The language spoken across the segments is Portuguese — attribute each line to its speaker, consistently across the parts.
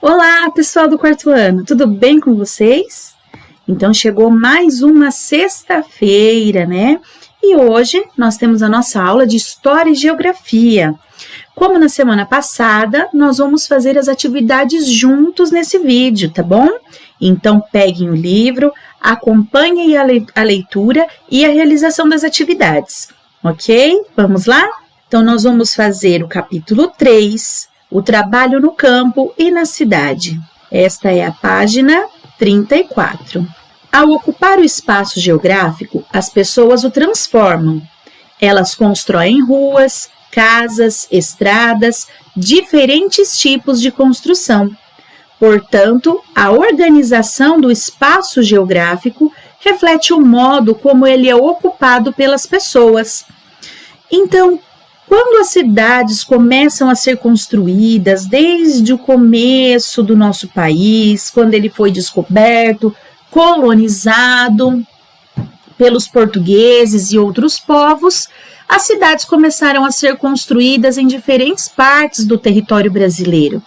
Speaker 1: Olá, pessoal do quarto ano, tudo bem com vocês? Então chegou mais uma sexta-feira, né? E hoje nós temos a nossa aula de História e Geografia. Como na semana passada, nós vamos fazer as atividades juntos nesse vídeo, tá bom? Então peguem o livro, acompanhem a leitura e a realização das atividades, ok? Vamos lá? Então nós vamos fazer o capítulo 3, o trabalho no campo e na cidade. Esta é a página 34. Ao ocupar o espaço geográfico, as pessoas o transformam. Elas constroem ruas, casas, estradas, diferentes tipos de construção. Portanto, a organização do espaço geográfico reflete o modo como ele é ocupado pelas pessoas. Então, quando as cidades começam a ser construídas desde o começo do nosso país, quando ele foi descoberto, colonizado pelos portugueses e outros povos, as cidades começaram a ser construídas em diferentes partes do território brasileiro.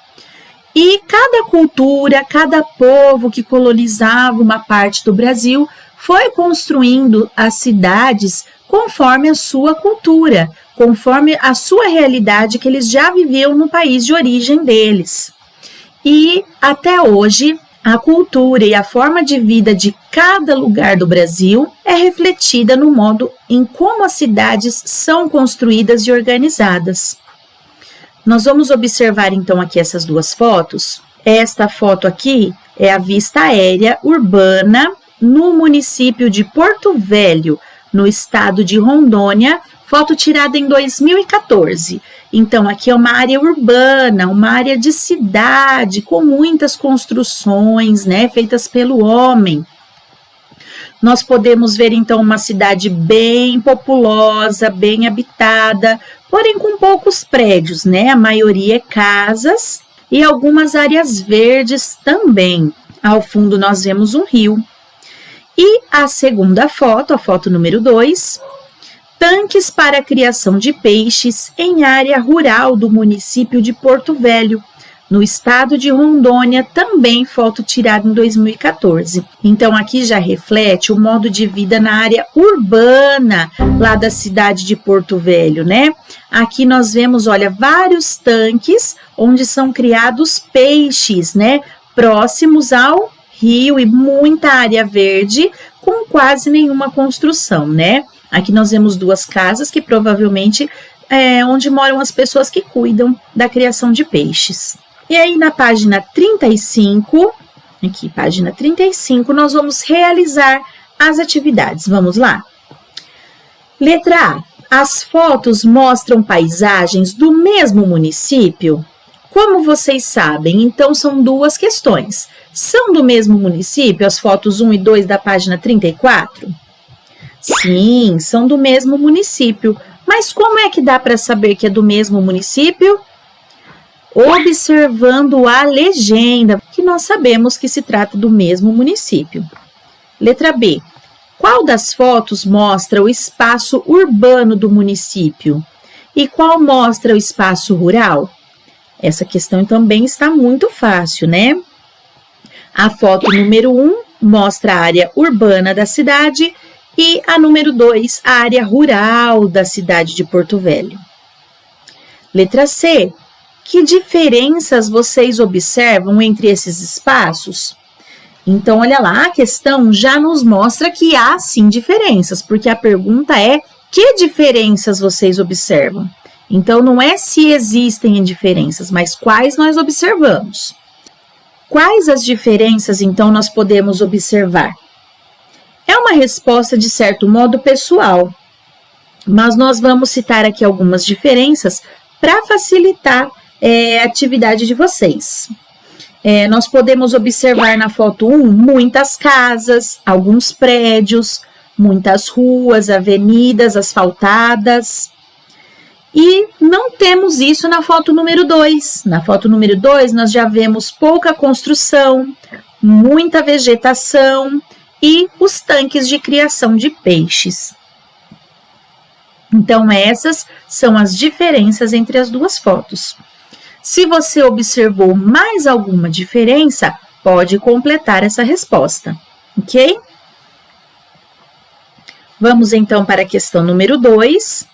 Speaker 1: E cada cultura, cada povo que colonizava uma parte do Brasil foi construindo as cidades conforme a sua cultura, conforme a sua realidade que eles já viviam no país de origem deles. E até hoje, a cultura e a forma de vida de cada lugar do Brasil é refletida no modo em como as cidades são construídas e organizadas. Nós vamos observar então aqui essas duas fotos. Esta foto aqui é a vista aérea urbana no município de Porto Velho, no estado de Rondônia, foto tirada em 2014. Então, aqui é uma área urbana, uma área de cidade, com muitas construções, né, feitas pelo homem. Nós podemos ver, então, uma cidade bem populosa, bem habitada, porém com poucos prédios, né? A maioria é casas e algumas áreas verdes também. Ao fundo, nós vemos um rio. E a segunda foto, a foto número 2, tanques para a criação de peixes em área rural do município de Porto Velho, no estado de Rondônia, também foto tirada em 2014. Então, aqui já reflete o modo de vida na área urbana lá da cidade de Porto Velho, né? Aqui nós vemos, olha, vários tanques onde são criados peixes, né? Próximos ao rio e muita área verde com quase nenhuma construção, né? Aqui nós vemos duas casas que provavelmente é onde moram as pessoas que cuidam da criação de peixes. E aí na página 35, aqui página 35, nós vamos realizar as atividades. Vamos lá? Letra A. As fotos mostram paisagens do mesmo município? Como vocês sabem, então são duas questões. São do mesmo município as fotos 1 e 2 da página 34? Sim, são do mesmo município. Mas como é que dá para saber que é do mesmo município? Observando a legenda, que nós sabemos que se trata do mesmo município. Letra B. Qual das fotos mostra o espaço urbano do município? E qual mostra o espaço rural? Essa questão também está muito fácil, né? A foto número 1 mostra a área urbana da cidade e a número 2, a área rural da cidade de Porto Velho. Letra C. Que diferenças vocês observam entre esses espaços? Então, olha lá, a questão já nos mostra que há sim diferenças, porque a pergunta é: que diferenças vocês observam? Então, não é se existem diferenças, mas quais nós observamos. Quais as diferenças, então, nós podemos observar? É uma resposta, de certo modo, pessoal, mas nós vamos citar aqui algumas diferenças para facilitar a atividade de vocês. Nós podemos observar na foto 1 muitas casas, alguns prédios, muitas ruas, avenidas asfaltadas. E não temos isso na foto número 2. Na foto número 2, nós já vemos pouca construção, muita vegetação e os tanques de criação de peixes. Então, essas são as diferenças entre as duas fotos. Se você observou mais alguma diferença, pode completar essa resposta, ok? Vamos então para a questão número 2.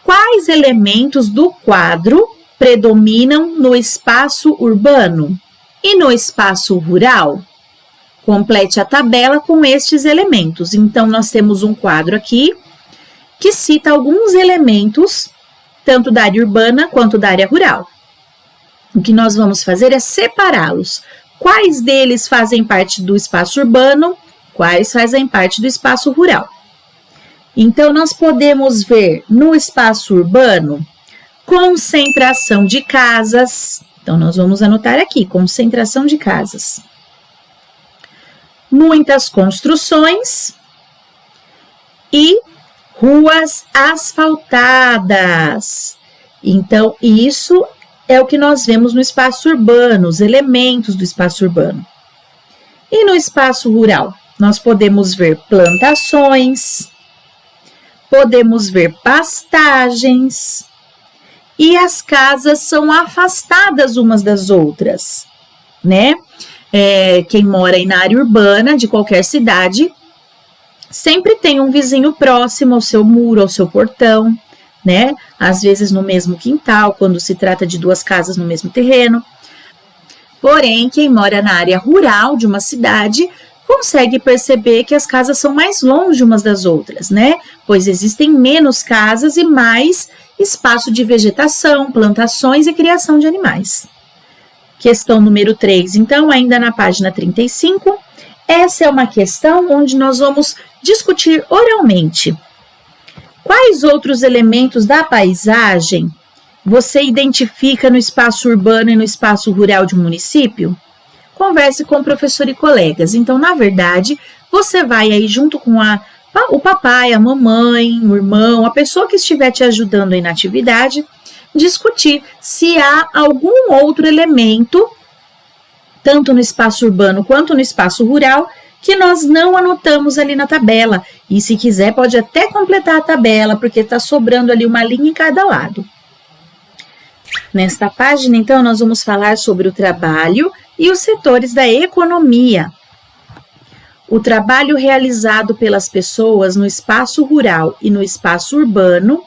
Speaker 1: Quais elementos do quadro predominam no espaço urbano e no espaço rural? Complete a tabela com estes elementos. Então, nós temos um quadro aqui que cita alguns elementos, tanto da área urbana quanto da área rural. O que nós vamos fazer é separá-los. Quais deles fazem parte do espaço urbano, quais fazem parte do espaço rural. Então, nós podemos ver no espaço urbano concentração de casas. Então, nós vamos anotar aqui, concentração de casas. Muitas construções e ruas asfaltadas. Então, isso é o que nós vemos no espaço urbano, os elementos do espaço urbano. E no espaço rural, nós podemos ver plantações, podemos ver pastagens e as casas são afastadas umas das outras, né? Quem mora aí na área urbana de qualquer cidade sempre tem um vizinho próximo ao seu muro, ao seu portão, né? Às vezes no mesmo quintal, quando se trata de duas casas no mesmo terreno. Porém, quem mora na área rural de uma cidade consegue perceber que as casas são mais longe umas das outras, né? Pois existem menos casas e mais espaço de vegetação, plantações e criação de animais. Questão número 3, então, ainda na página 35. Essa é uma questão onde nós vamos discutir oralmente. Quais outros elementos da paisagem você identifica no espaço urbano e no espaço rural de um município? Converse com o professor e colegas. Então, na verdade, você vai aí junto com o papai, a mamãe, o irmão, a pessoa que estiver te ajudando aí na atividade, discutir se há algum outro elemento, tanto no espaço urbano quanto no espaço rural, que nós não anotamos ali na tabela. E se quiser, pode até completar a tabela, porque está sobrando ali uma linha em cada lado. Nesta página, então, nós vamos falar sobre o trabalho e os setores da economia. O trabalho realizado pelas pessoas no espaço rural e no espaço urbano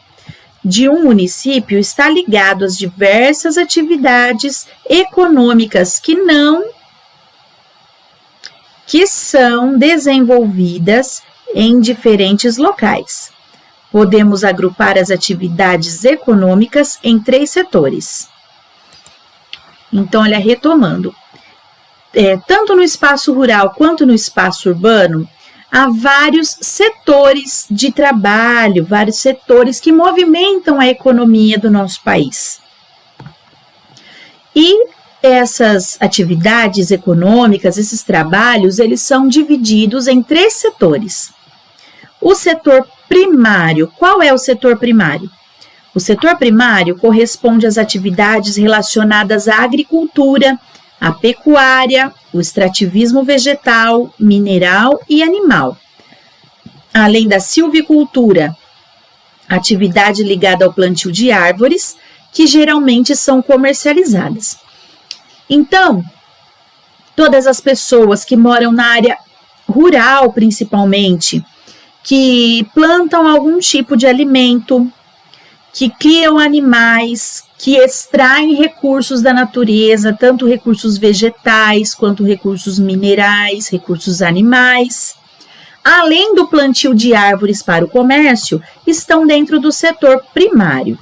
Speaker 1: de um município está ligado às diversas atividades econômicas que são desenvolvidas em diferentes locais. Podemos agrupar as atividades econômicas em 3 setores. Então, olha, retomando. Tanto no espaço rural quanto no espaço urbano, há vários setores de trabalho, vários setores que movimentam a economia do nosso país. E essas atividades econômicas, esses trabalhos, eles são divididos em 3 setores. O setor primário, qual é o setor primário? O setor primário corresponde às atividades relacionadas à agricultura, à pecuária, o extrativismo vegetal, mineral e animal. Além da silvicultura, atividade ligada ao plantio de árvores, que geralmente são comercializadas. Então, todas as pessoas que moram na área rural, principalmente, que plantam algum tipo de alimento, que criam animais, que extraem recursos da natureza, tanto recursos vegetais quanto recursos minerais, recursos animais, além do plantio de árvores para o comércio, estão dentro do setor primário.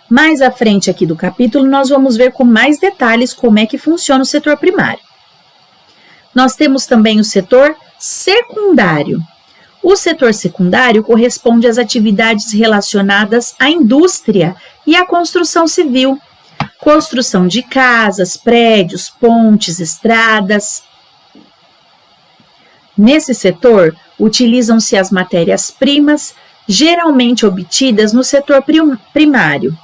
Speaker 1: Mais à frente aqui do capítulo, nós vamos ver com mais detalhes como é que funciona o setor primário. Nós temos também o setor secundário. O setor secundário corresponde às atividades relacionadas à indústria e à construção civil, construção de casas, prédios, pontes, estradas. Nesse setor, utilizam-se as matérias-primas, geralmente obtidas no setor primário,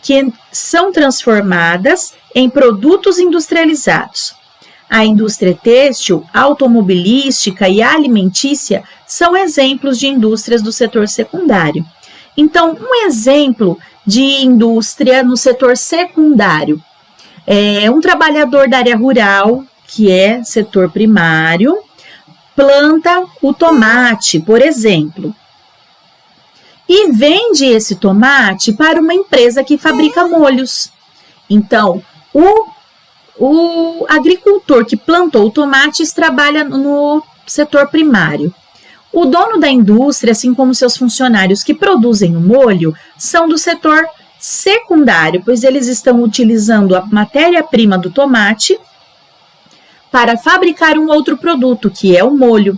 Speaker 1: que são transformadas em produtos industrializados. A indústria têxtil, automobilística e alimentícia são exemplos de indústrias do setor secundário. Então, um exemplo de indústria no setor secundário. Um trabalhador da área rural, que é setor primário, planta o tomate, por exemplo, e vende esse tomate para uma empresa que fabrica molhos. Então, o agricultor que plantou tomates trabalha no setor primário. O dono da indústria, assim como seus funcionários que produzem o molho, são do setor secundário, pois eles estão utilizando a matéria-prima do tomate para fabricar um outro produto, que é o molho.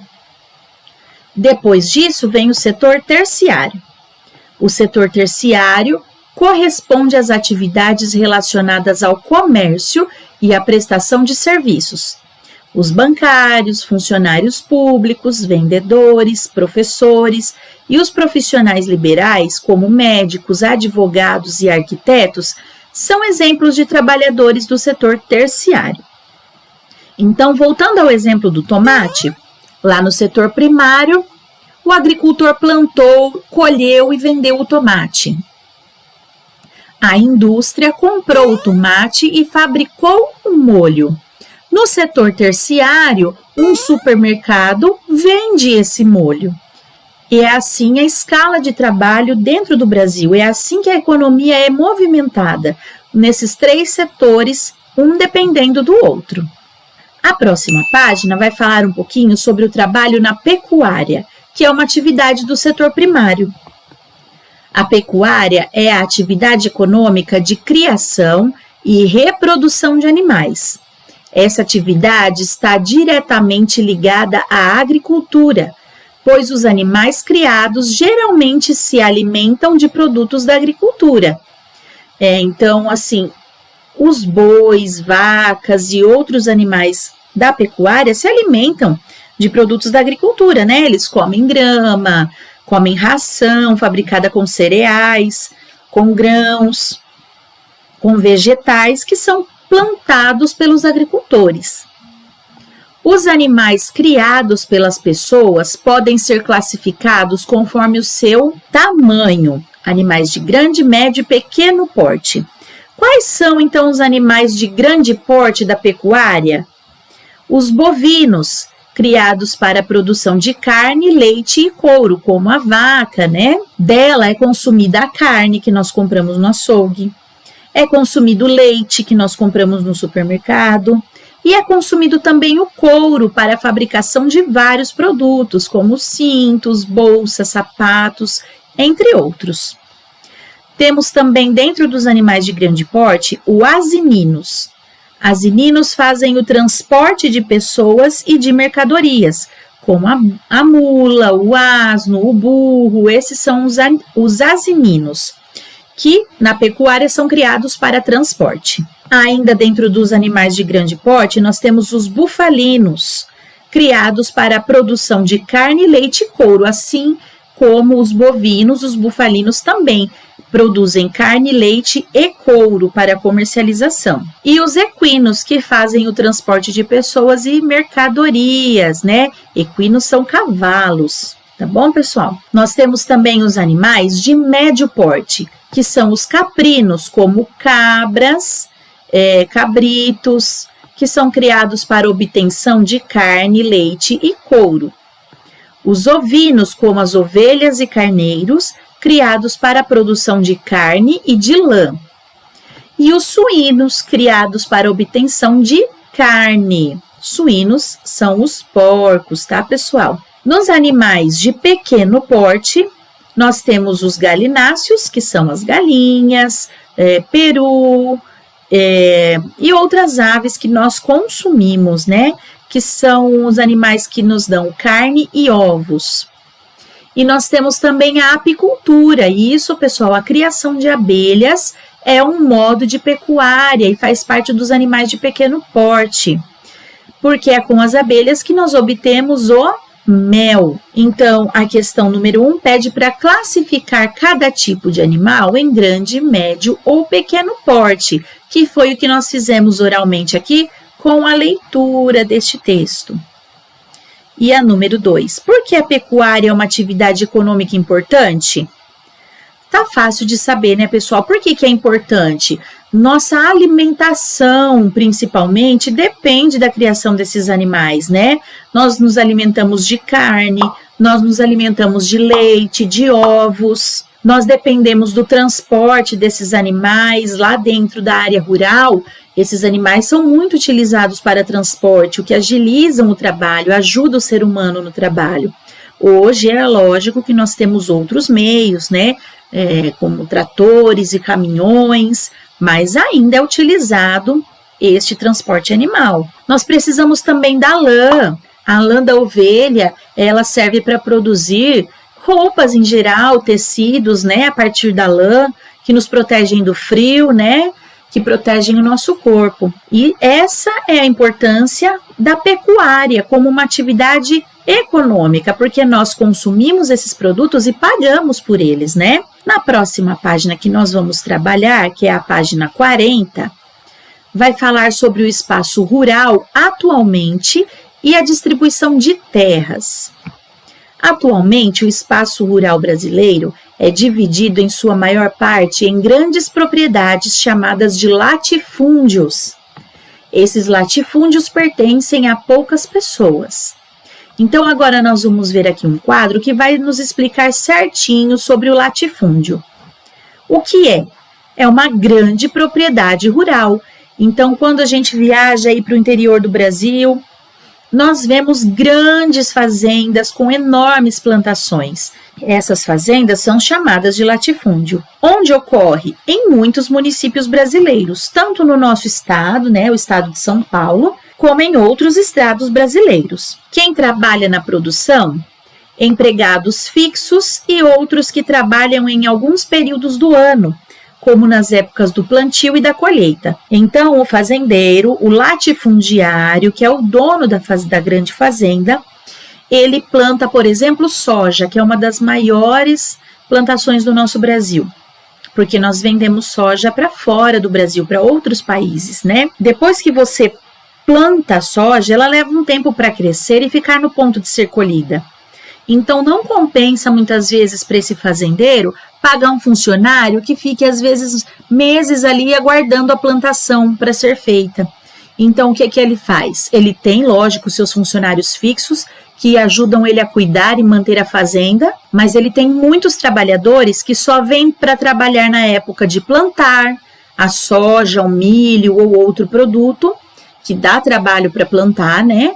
Speaker 1: Depois disso, vem o setor terciário. O setor terciário corresponde às atividades relacionadas ao comércio e à prestação de serviços. Os bancários, funcionários públicos, vendedores, professores e os profissionais liberais, como médicos, advogados e arquitetos, são exemplos de trabalhadores do setor terciário. Então, voltando ao exemplo do tomate, lá no setor primário, o agricultor plantou, colheu e vendeu o tomate. A indústria comprou o tomate e fabricou o molho. No setor terciário, um supermercado vende esse molho. E é assim a escala de trabalho dentro do Brasil, é assim que a economia é movimentada, nesses três setores, um dependendo do outro. A próxima página vai falar um pouquinho sobre o trabalho na pecuária, que é uma atividade do setor primário. A pecuária é a atividade econômica de criação e reprodução de animais. Essa atividade está diretamente ligada à agricultura, pois os animais criados geralmente se alimentam de produtos da agricultura. Então, assim, os bois, vacas e outros animais da pecuária se alimentam de produtos da agricultura, né? Eles comem grama, comem ração fabricada com cereais, com grãos, com vegetais que são plantados pelos agricultores. Os animais criados pelas pessoas podem ser classificados conforme o seu tamanho, animais de grande, médio e pequeno porte. Quais são, então, os animais de grande porte da pecuária? Os bovinos, criados para a produção de carne, leite e couro, como a vaca, né? Dela é consumida a carne que nós compramos no açougue, é consumido o leite que nós compramos no supermercado e é consumido também o couro para a fabricação de vários produtos, como cintos, bolsas, sapatos, entre outros. Temos também dentro dos animais de grande porte o asininos. Asininos fazem o transporte de pessoas e de mercadorias, como a mula, o asno, o burro, esses são os asininos, que na pecuária são criados para transporte. Ainda dentro dos animais de grande porte, nós temos os bufalinos, criados para a produção de carne, leite e couro, assim como os bovinos, os bufalinos também produzem carne, leite e couro para comercialização. E os equinos, que fazem o transporte de pessoas e mercadorias, né? Equinos são cavalos, tá bom, pessoal? Nós temos também os animais de médio porte, que são os caprinos, como cabras, cabritos, que são criados para obtenção de carne, leite e couro. Os ovinos, como as ovelhas e carneiros, criados para a produção de carne e de lã. E os suínos, criados para a obtenção de carne. Suínos são os porcos, tá, pessoal? Nos animais de pequeno porte, nós temos os galináceos, que são as galinhas, peru e outras aves que nós consumimos, né? Que são os animais que nos dão carne e ovos. E nós temos também a apicultura, e isso, pessoal, a criação de abelhas é um modo de pecuária e faz parte dos animais de pequeno porte, porque é com as abelhas que nós obtemos o mel. Então, a questão número 1 pede para classificar cada tipo de animal em grande, médio ou pequeno porte, que foi o que nós fizemos oralmente aqui com a leitura deste texto. E a número 2, por que a pecuária é uma atividade econômica importante? Tá fácil de saber, né, pessoal? Por que é importante? Nossa alimentação, principalmente, depende da criação desses animais, né? Nós nos alimentamos de carne, nós nos alimentamos de leite, de ovos, nós dependemos do transporte desses animais lá dentro da área rural. Esses animais são muito utilizados para transporte, o que agilizam o trabalho, ajuda o ser humano no trabalho. Hoje é lógico que nós temos outros meios, né? Como tratores e caminhões, mas ainda é utilizado este transporte animal. Nós precisamos também da lã. A lã da ovelha, ela serve para produzir roupas em geral, tecidos, né, a partir da lã, que nos protegem do frio, né, que protegem o nosso corpo. E essa é a importância da pecuária como uma atividade econômica, porque nós consumimos esses produtos e pagamos por eles, né? Na próxima página que nós vamos trabalhar, que é a página 40, vai falar sobre o espaço rural atualmente e a distribuição de terras. Atualmente, o espaço rural brasileiro é dividido em sua maior parte em grandes propriedades chamadas de latifúndios. Esses latifúndios pertencem a poucas pessoas. Então, agora nós vamos ver aqui um quadro que vai nos explicar certinho sobre o latifúndio. O que é? É uma grande propriedade rural. Então, quando a gente viaja aí para o interior do Brasil, nós vemos grandes fazendas com enormes plantações. Essas fazendas são chamadas de latifúndio, onde ocorre em muitos municípios brasileiros, tanto no nosso estado, né, o estado de São Paulo, como em outros estados brasileiros. Quem trabalha na produção? Empregados fixos e outros que trabalham em alguns períodos do ano, como nas épocas do plantio e da colheita. Então, o fazendeiro, o latifundiário, que é o dono da grande fazenda, ele planta, por exemplo, soja, que é uma das maiores plantações do nosso Brasil, porque nós vendemos soja para fora do Brasil, para outros países, né? Depois que você planta a soja, ela leva um tempo para crescer e ficar no ponto de ser colhida. Então, não compensa muitas vezes para esse fazendeiro pagar um funcionário que fique, às vezes, meses ali aguardando a plantação para ser feita. Então, o que ele faz? Ele tem, lógico, seus funcionários fixos que ajudam ele a cuidar e manter a fazenda, mas ele tem muitos trabalhadores que só vêm para trabalhar na época de plantar a soja, o milho ou outro produto, que dá trabalho para plantar, né?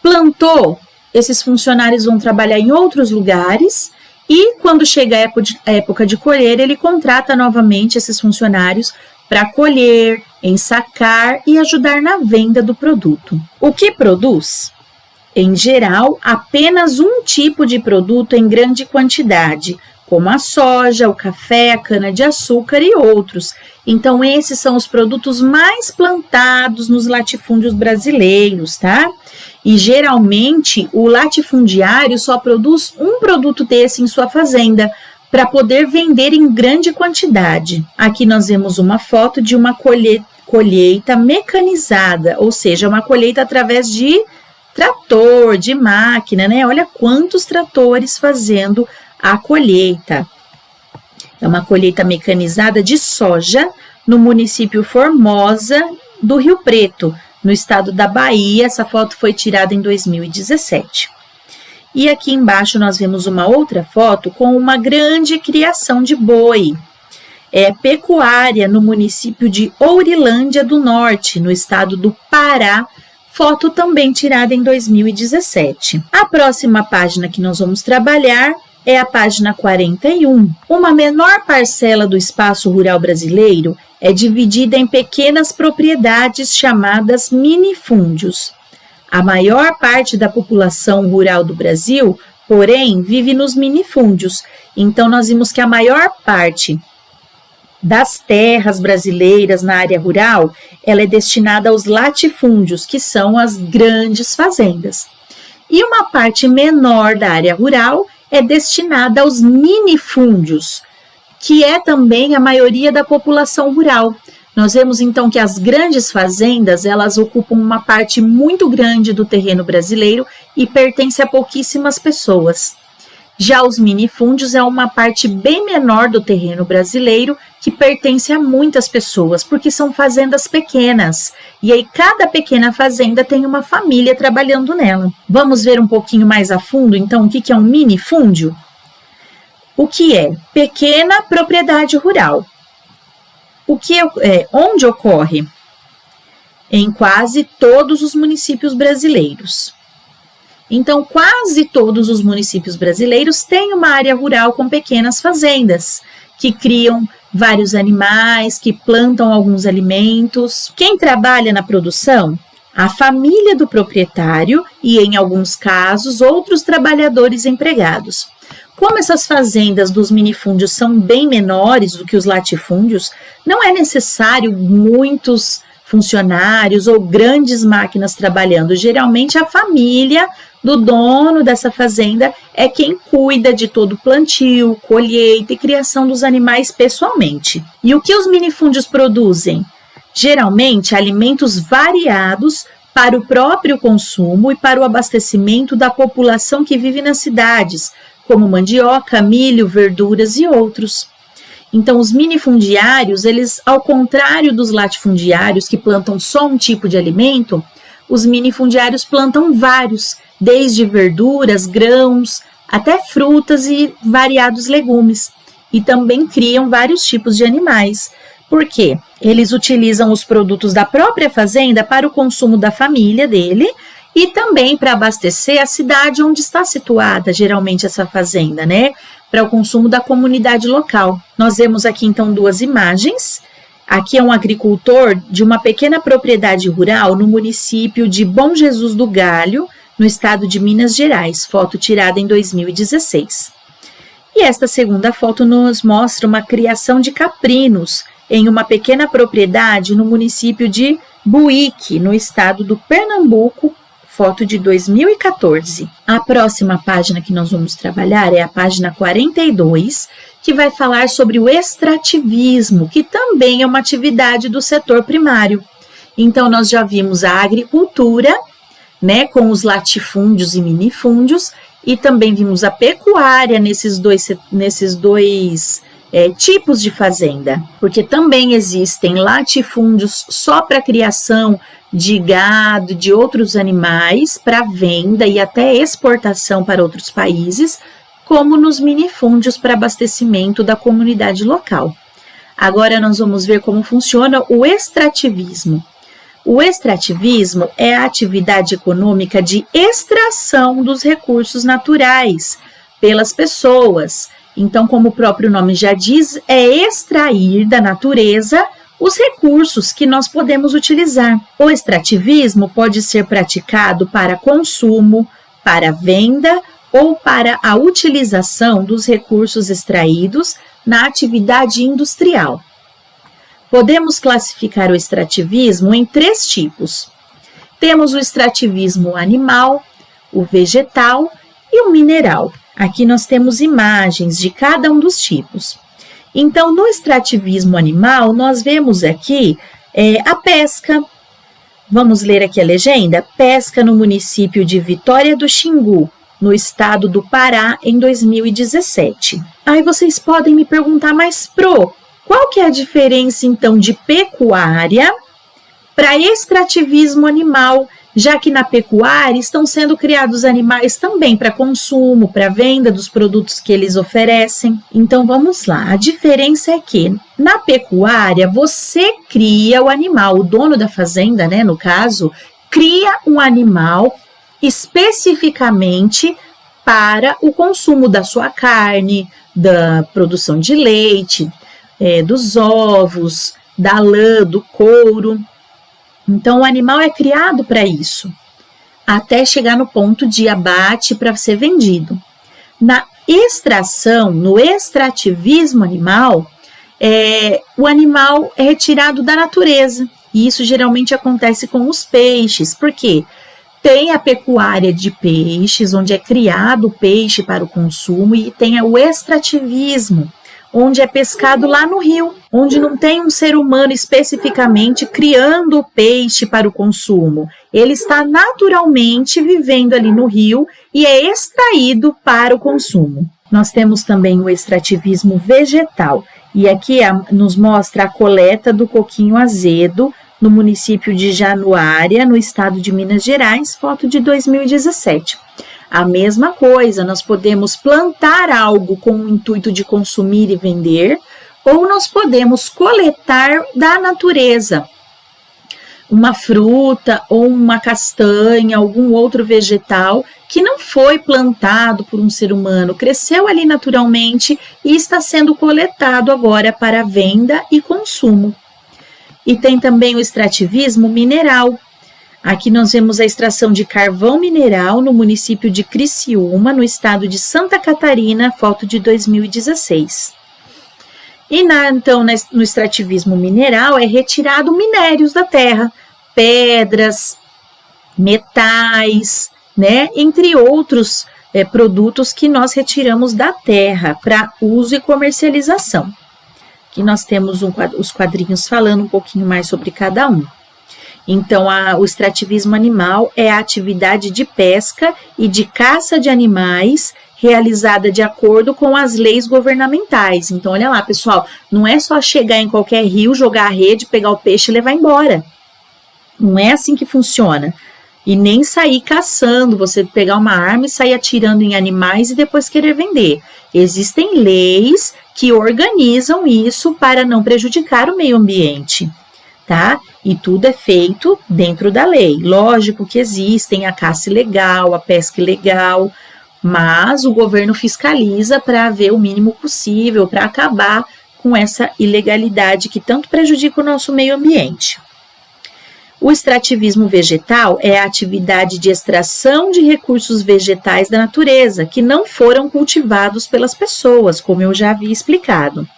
Speaker 1: Plantou, esses funcionários vão trabalhar em outros lugares e quando chega a época de colher, ele contrata novamente esses funcionários para colher, ensacar e ajudar na venda do produto. O que produz? Em geral, apenas um tipo de produto em grande quantidade, como a soja, o café, a cana-de-açúcar e outros. Então, esses são os produtos mais plantados nos latifúndios brasileiros, tá? E, geralmente, o latifundiário só produz um produto desse em sua fazenda, para poder vender em grande quantidade. Aqui nós vemos uma foto de uma colheita mecanizada, ou seja, uma colheita através de trator, de máquina, né? Olha quantos tratores fazendo a colheita. É uma colheita mecanizada de soja no município Formosa do Rio Preto, no estado da Bahia. Essa foto foi tirada em 2017. E aqui embaixo nós vemos uma outra foto com uma grande criação de boi. É pecuária no município de Ourilândia do Norte, no estado do Pará, foto também tirada em 2017. A próxima página que nós vamos trabalhar é a página 41. Uma menor parcela do espaço rural brasileiro é dividida em pequenas propriedades chamadas minifúndios. A maior parte da população rural do Brasil, porém, vive nos minifúndios. Então, nós vimos que a maior parte das terras brasileiras na área rural, ela é destinada aos latifúndios, que são as grandes fazendas. E uma parte menor da área rural é destinada aos minifúndios, que é também a maioria da população rural. Nós vemos então que as grandes fazendas, elas ocupam uma parte muito grande do terreno brasileiro e pertencem a pouquíssimas pessoas. Já os minifúndios é uma parte bem menor do terreno brasileiro que pertence a muitas pessoas, porque são fazendas pequenas. E aí cada pequena fazenda tem uma família trabalhando nela. Vamos ver um pouquinho mais a fundo, então, o que é um minifúndio? O que é? Pequena propriedade rural. Onde ocorre? Em quase todos os municípios brasileiros. Então, quase todos os municípios brasileiros têm uma área rural com pequenas fazendas, que criam vários animais, que plantam alguns alimentos. Quem trabalha na produção? A família do proprietário e, em alguns casos, outros trabalhadores empregados. Como essas fazendas dos minifúndios são bem menores do que os latifúndios, não é necessário muitos funcionários ou grandes máquinas trabalhando. Geralmente a família do dono dessa fazenda é quem cuida de todo o plantio, colheita e criação dos animais pessoalmente. E o que os minifúndios produzem? Geralmente alimentos variados para o próprio consumo e para o abastecimento da população que vive nas cidades, como mandioca, milho, verduras e outros. Então, os minifundiários, eles, ao contrário dos latifundiários que plantam só um tipo de alimento, os minifundiários plantam vários, desde verduras, grãos, até frutas e variados legumes. E também criam vários tipos de animais. Por quê? Eles utilizam os produtos da própria fazenda para o consumo da família dele e também para abastecer a cidade onde está situada, geralmente, essa fazenda, né? Para o consumo da comunidade local. Nós vemos aqui, então, duas imagens. Aqui é um agricultor de uma pequena propriedade rural no município de Bom Jesus do Galho, no estado de Minas Gerais, foto tirada em 2016. E esta segunda foto nos mostra uma criação de caprinos em uma pequena propriedade no município de Buíque, no estado do Pernambuco, foto de 2014. A próxima página que nós vamos trabalhar é a página 42, que vai falar sobre o extrativismo, que também é uma atividade do setor primário. Então, nós já vimos a agricultura, né, com os latifúndios e minifúndios, e também vimos a pecuária nesses dois tipos de fazenda, porque também existem latifúndios só para criação de gado, de outros animais, para venda e até exportação para outros países, como nos minifúndios para abastecimento da comunidade local. Agora nós vamos ver como funciona o extrativismo. O extrativismo é a atividade econômica de extração dos recursos naturais pelas pessoas. Então, como o próprio nome já diz, é extrair da natureza os recursos que nós podemos utilizar. O extrativismo pode ser praticado para consumo, para venda ou para a utilização dos recursos extraídos na atividade industrial. Podemos classificar o extrativismo em 3 tipos. Temos o extrativismo animal, o vegetal e o mineral. Aqui nós temos imagens de cada um dos tipos. Então, no extrativismo animal, nós vemos aqui a pesca. Vamos ler aqui a legenda? Pesca no município de Vitória do Xingu, no estado do Pará, em 2017. Aí vocês podem me perguntar, mas qual que é a diferença, então, de pecuária para extrativismo animal, já que na pecuária estão sendo criados animais também para consumo, para venda dos produtos que eles oferecem? Então, vamos lá. A diferença é que, na pecuária, você cria o animal, o dono da fazenda, né, no caso, cria um animal especificamente para o consumo da sua carne, da produção de leite, dos ovos, da lã, do couro. Então, o animal é criado para isso, até chegar no ponto de abate para ser vendido. Na extração, no extrativismo animal, o animal é retirado da natureza. E isso geralmente acontece com os peixes, porque tem a pecuária de peixes, onde é criado o peixe para o consumo, e tem o extrativismo, onde é pescado lá no rio, onde não tem um ser humano especificamente criando o peixe para o consumo. Ele está naturalmente vivendo ali no rio e é extraído para o consumo. Nós temos também o extrativismo vegetal, e aqui nos mostra a coleta do coquinho azedo no município de Januária, no estado de Minas Gerais, foto de 2017. A mesma coisa, nós podemos plantar algo com o intuito de consumir e vender, ou nós podemos coletar da natureza uma fruta ou uma castanha, algum outro vegetal que não foi plantado por um ser humano, cresceu ali naturalmente e está sendo coletado agora para venda e consumo. E tem também o extrativismo mineral. Aqui nós vemos a extração de carvão mineral no município de Criciúma, no estado de Santa Catarina, foto de 2016. E no extrativismo mineral é retirado minérios da terra, pedras, metais, né, entre outros produtos que nós retiramos da terra para uso e comercialização. Aqui nós temos os quadrinhos falando um pouquinho mais sobre cada um. Então, o extrativismo animal é a atividade de pesca e de caça de animais realizada de acordo com as leis governamentais. Então, olha lá, pessoal, não é só chegar em qualquer rio, jogar a rede, pegar o peixe e levar embora. Não é assim que funciona. E nem sair caçando, você pegar uma arma e sair atirando em animais e depois querer vender. Existem leis que organizam isso para não prejudicar o meio ambiente, tá? E tudo é feito dentro da lei. Lógico que existem a caça ilegal, a pesca ilegal, mas o governo fiscaliza para ver o mínimo possível, para acabar com essa ilegalidade que tanto prejudica o nosso meio ambiente. O extrativismo vegetal é a atividade de extração de recursos vegetais da natureza que não foram cultivados pelas pessoas, como eu já havia explicado.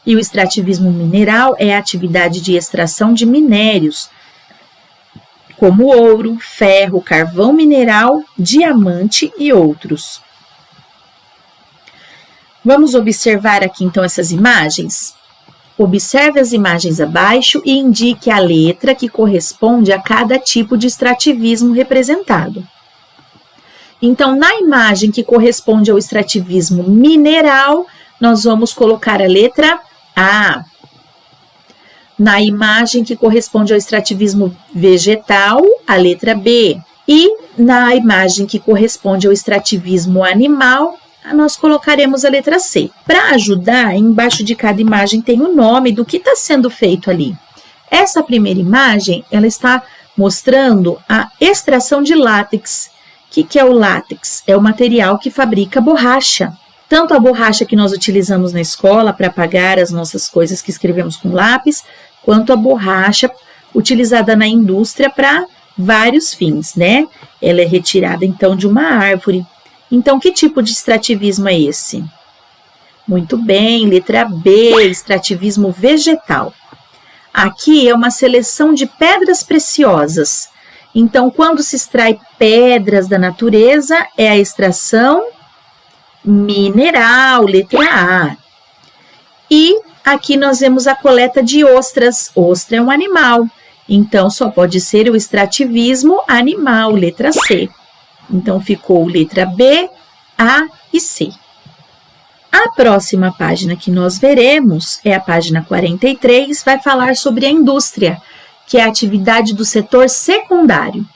Speaker 1: E o extrativismo mineral é a atividade de extração de minérios, como ouro, ferro, carvão mineral, diamante e outros. Vamos observar aqui então essas imagens? Observe as imagens abaixo e indique a letra que corresponde a cada tipo de extrativismo representado. Então, na imagem que corresponde ao extrativismo mineral, nós vamos colocar a letra A. Na imagem que corresponde ao extrativismo vegetal, a letra B. E na imagem que corresponde ao extrativismo animal, nós colocaremos a letra C. Para ajudar, embaixo de cada imagem tem o nome do que está sendo feito ali. Essa primeira imagem, ela está mostrando a extração de látex. O que é o látex? É o material que fabrica borracha. Tanto a borracha que nós utilizamos na escola para apagar as nossas coisas que escrevemos com lápis, quanto a borracha utilizada na indústria para vários fins, né? Ela é retirada, então, de uma árvore. Então, que tipo de extrativismo é esse? Muito bem, letra B, extrativismo vegetal. Aqui é uma seleção de pedras preciosas. Então, quando se extrai pedras da natureza, é a extração mineral, letra A. E aqui nós vemos a coleta de ostras. Ostra é um animal, então só pode ser o extrativismo animal, letra C. Então, ficou letra B, A e C. A próxima página que nós veremos é a página 43, vai falar sobre a indústria, que é a atividade do setor secundário.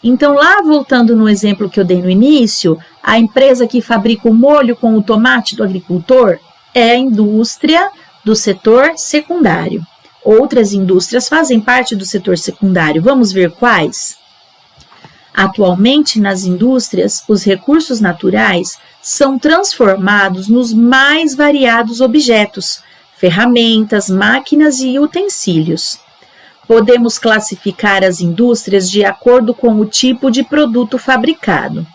Speaker 1: Então, lá voltando no exemplo que eu dei no início, a empresa que fabrica o molho com o tomate do agricultor é a indústria do setor secundário. Outras indústrias fazem parte do setor secundário. Vamos ver quais? Atualmente, nas indústrias, os recursos naturais são transformados nos mais variados objetos, ferramentas, máquinas e utensílios. Podemos classificar as indústrias de acordo com o tipo de produto fabricado.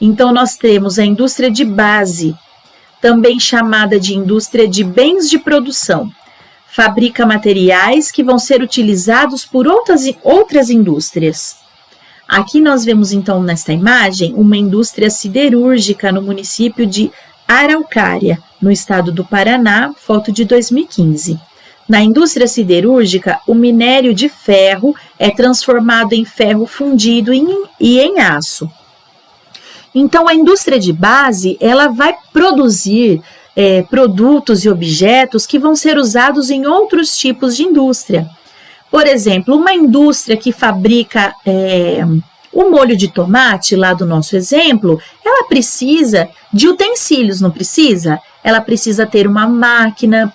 Speaker 1: Então, nós temos a indústria de base, também chamada de indústria de bens de produção. Fabrica materiais que vão ser utilizados por outras indústrias. Aqui nós vemos, então, nesta imagem, uma indústria siderúrgica no município de Araucária, no estado do Paraná, foto de 2015. Na indústria siderúrgica, o minério de ferro é transformado em ferro fundido e em aço. Então, a indústria de base, ela vai produzir produtos e objetos que vão ser usados em outros tipos de indústria. Por exemplo, uma indústria que fabrica o molho de tomate, lá do nosso exemplo, ela precisa de utensílios, não precisa? Ela precisa ter uma máquina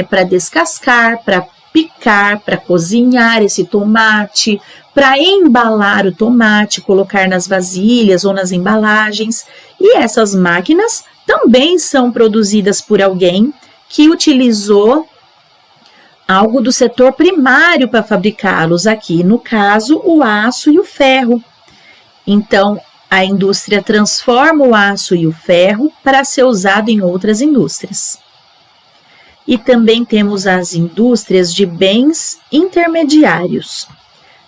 Speaker 1: para descascar, para picar, para cozinhar esse tomate, para embalar o tomate, colocar nas vasilhas ou nas embalagens. E essas máquinas também são produzidas por alguém que utilizou algo do setor primário para fabricá-los, aqui no caso o aço e o ferro. Então, a indústria transforma o aço e o ferro para ser usado em outras indústrias. E também temos as indústrias de bens intermediários.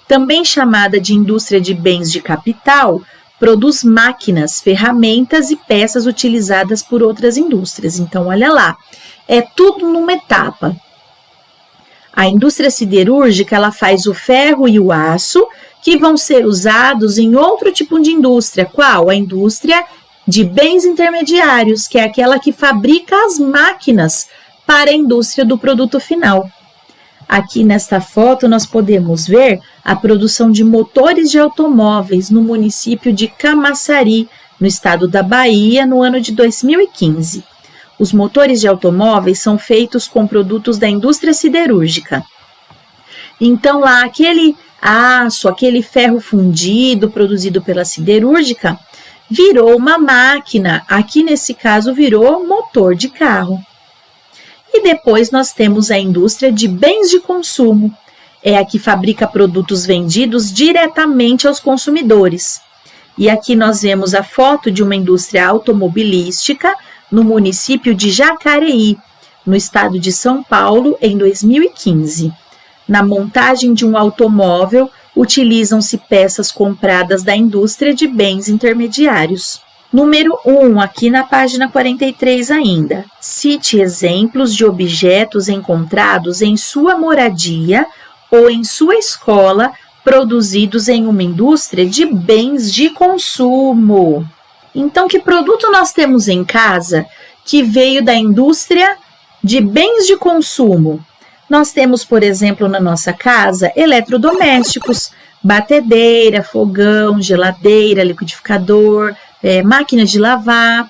Speaker 1: Também chamada de indústria de bens de capital, produz máquinas, ferramentas e peças utilizadas por outras indústrias. Então, olha lá, é tudo numa etapa. A indústria siderúrgica, ela faz o ferro e o aço, que vão ser usados em outro tipo de indústria. Qual? A indústria de bens intermediários, que é aquela que fabrica as máquinas para a indústria do produto final. Aqui nesta foto nós podemos ver a produção de motores de automóveis no município de Camaçari, no estado da Bahia, no ano de 2015. Os motores de automóveis são feitos com produtos da indústria siderúrgica. Então lá aquele aço, aquele ferro fundido produzido pela siderúrgica virou uma máquina, aqui nesse caso virou motor de carro. E depois nós temos a indústria de bens de consumo, é a que fabrica produtos vendidos diretamente aos consumidores. E aqui nós vemos a foto de uma indústria automobilística no município de Jacareí, no estado de São Paulo, em 2015. Na montagem de um automóvel, utilizam-se peças compradas da indústria de bens intermediários. Número 1, aqui na página 43 ainda. Cite exemplos de objetos encontrados em sua moradia ou em sua escola, produzidos em uma indústria de bens de consumo. Então, que produto nós temos em casa que veio da indústria de bens de consumo? Nós temos, por exemplo, na nossa casa, eletrodomésticos, batedeira, fogão, geladeira, liquidificador, máquina de lavar,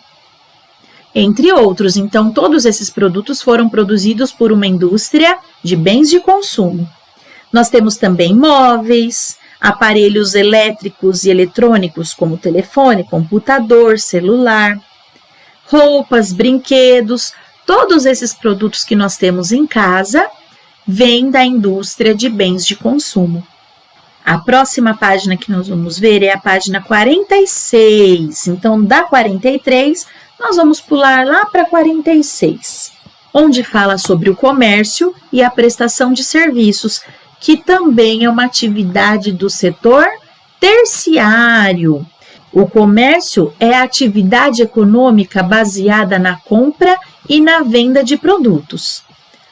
Speaker 1: entre outros. Então, todos esses produtos foram produzidos por uma indústria de bens de consumo. Nós temos também móveis, aparelhos elétricos e eletrônicos, como telefone, computador, celular, roupas, brinquedos. Todos esses produtos que nós temos em casa vêm da indústria de bens de consumo. A próxima página que nós vamos ver é a página 46. Então, da 43, nós vamos pular lá para 46, onde fala sobre o comércio e a prestação de serviços, que também é uma atividade do setor terciário. O comércio é a atividade econômica baseada na compra e na venda de produtos.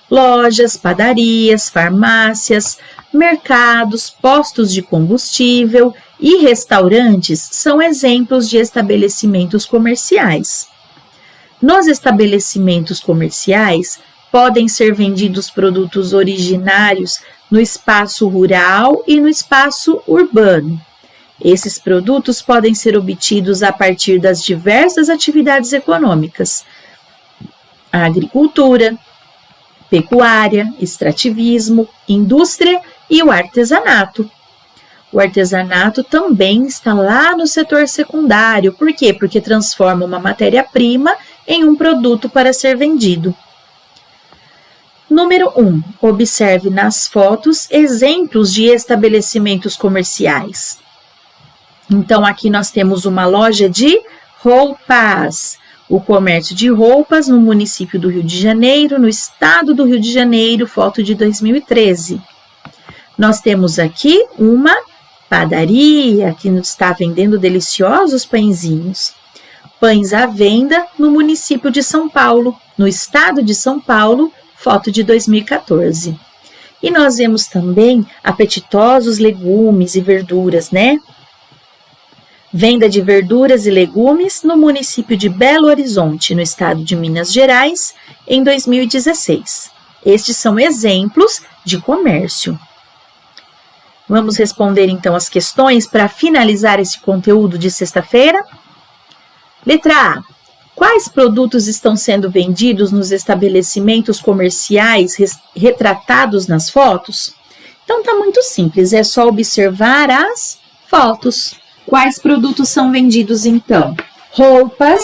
Speaker 1: Lojas, padarias, farmácias, mercados, postos de combustível e restaurantes são exemplos de estabelecimentos comerciais. Nos estabelecimentos comerciais, podem ser vendidos produtos originários no espaço rural e no espaço urbano. Esses produtos podem ser obtidos a partir das diversas atividades econômicas: a agricultura, pecuária, extrativismo, indústria e o artesanato. O artesanato também está lá no setor secundário. Por quê? Porque transforma uma matéria-prima em um produto para ser vendido. Número 1. Observe nas fotos exemplos de estabelecimentos comerciais. Então, aqui nós temos uma loja de roupas. O comércio de roupas no município do Rio de Janeiro, no estado do Rio de Janeiro, foto de 2013. Nós temos aqui uma padaria que nos está vendendo deliciosos pãezinhos. pães à venda no município de São Paulo, no estado de São Paulo, foto de 2014. E nós vemos também apetitosos legumes e verduras, né? Venda de verduras e legumes no município de Belo Horizonte, no estado de Minas Gerais, em 2016. Estes são exemplos de comércio. Vamos responder então as questões para finalizar esse conteúdo de sexta-feira? Letra A. Quais produtos estão sendo vendidos nos estabelecimentos comerciais retratados nas fotos? Então tá muito simples, é só observar as fotos. Quais produtos são vendidos então? Roupas,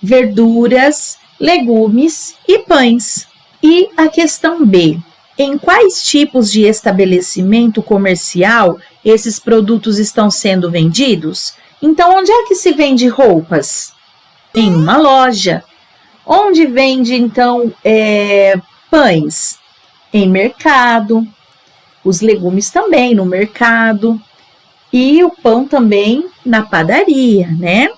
Speaker 1: verduras, legumes e pães. E a questão B. Em quais tipos de estabelecimento comercial esses produtos estão sendo vendidos? Então, onde é que se vende roupas? Em uma loja. Onde vende, então, pães? Em mercado. Os legumes também no mercado. E o pão também na padaria, né?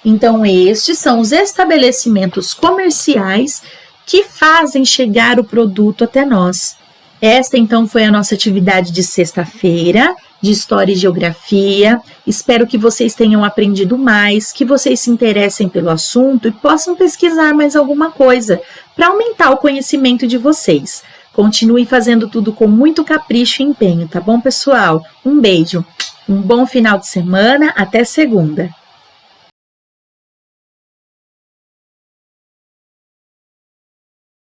Speaker 1: Então, estes são os estabelecimentos comerciais que fazem chegar o produto até nós. Esta, então, foi a nossa atividade de sexta-feira, de História e Geografia. Espero que vocês tenham aprendido mais, que vocês se interessem pelo assunto e possam pesquisar mais alguma coisa para aumentar o conhecimento de vocês. Continue fazendo tudo com muito capricho e empenho, tá bom, pessoal? Um beijo, um bom final de semana, até segunda!